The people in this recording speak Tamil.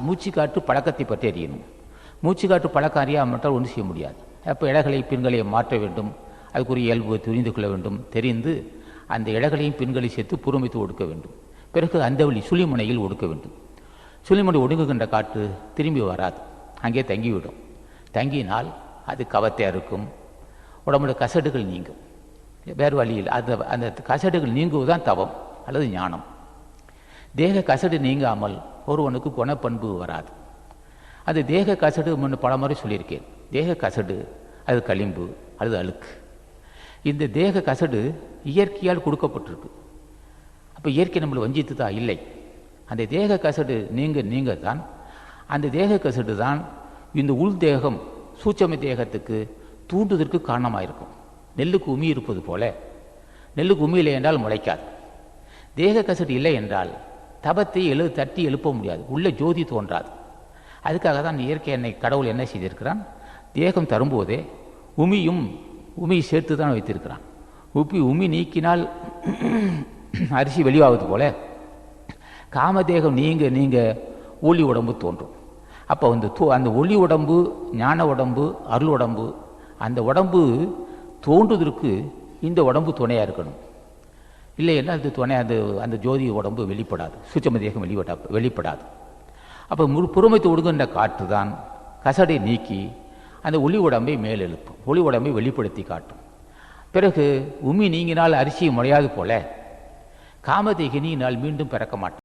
மூச்சு காற்று பழக்கத்தை பற்றி அறியணும். மூச்சு காற்று பழக்கம் அறியாமட்டால் ஒன்றும் செய்ய முடியாது. அப்போ இழைகளை பின்களையும் மாற்ற வேண்டும். அதுக்குரிய இயல்பு தெரிந்து கொள்ள வேண்டும். தெரிந்து அந்த இழைகளையும் பின்களையும் சேர்த்து புறமைத்து ஒடுக்க வேண்டும். பிறகு அந்த வழி சுழிமுனையில் ஒடுக்க வேண்டும். சுழிமுனை ஒடுங்குகின்ற காற்று திரும்பி வராது, அங்கே தங்கிவிடும். தங்கினால் அது கவத்தையாக இருக்கும், உடம்புல கசடுகள் நீங்கும். வேறு வழியில் அந்த கசடுகள் நீங்குவதுதான் தவம் அல்லது ஞானம். தேக கசடு நீங்காமல் ஒருவனுக்கு குணப்பண்பு வராது. அது தேக கசடு முன்னு பல முறை சொல்லியிருக்கேன். தேக கசடு அது களிம்பு அல்லது அழுக்கு. இந்த தேக கசடு இயற்கையால் கொடுக்கப்பட்டிருக்கு. அப்போ இயற்கை நம்மளை வஞ்சித்து தான் இல்லை. அந்த தேக கசடு நீங்க தான் அந்த தேக கசடு தான் இந்த உள் தேகம் சூட்சம தேகத்துக்கு தூண்டுவதற்கு காரணமாக இருக்கும். நெல்லுக்கு உமி இருப்பது போல, நெல்லுக்கு உமி இல்லை என்றால் முளைக்காது. தேக கசடு இல்லை என்றால் தபத்தை தட்டி எழுப்ப முடியாது, உள்ள ஜோதி தோன்றாது. அதுக்காக தான் இயற்கை கடவுள் என்ன செய்திருக்கிறான், தேகம் தரும்போதே உமியை சேர்த்து தான் வைத்திருக்கிறான். உமி நீக்கினால் அரிசி வெளியாவது போல காமதேகம் நீங்க ஒளி உடம்பு தோன்றும். அப்போ அந்த ஒளி உடம்பு, ஞான உடம்பு, அருள் உடம்பு, அந்த உடம்பு தோன்றுவதற்கு இந்த உடம்பு துணையாக இருக்கணும். இல்லை என்றால் அது துணை அந்த ஜோதி உடம்பு வெளிப்படாது, சூட்சும தேகம் வெளிப்படாது. அப்போ புறமைத்து ஒடுங்குகின்ற காற்று தான் கசடை நீக்கி அந்த ஒளி உடம்பை மேலெழுப்பும், ஒளி உடம்பை வெளிப்படுத்தி காட்டும். பிறகு உமி நீங்கினால் அரிசி முளையாது போல காமதேக நீங்கினால் மீண்டும் பிறக்க மாட்டோம்.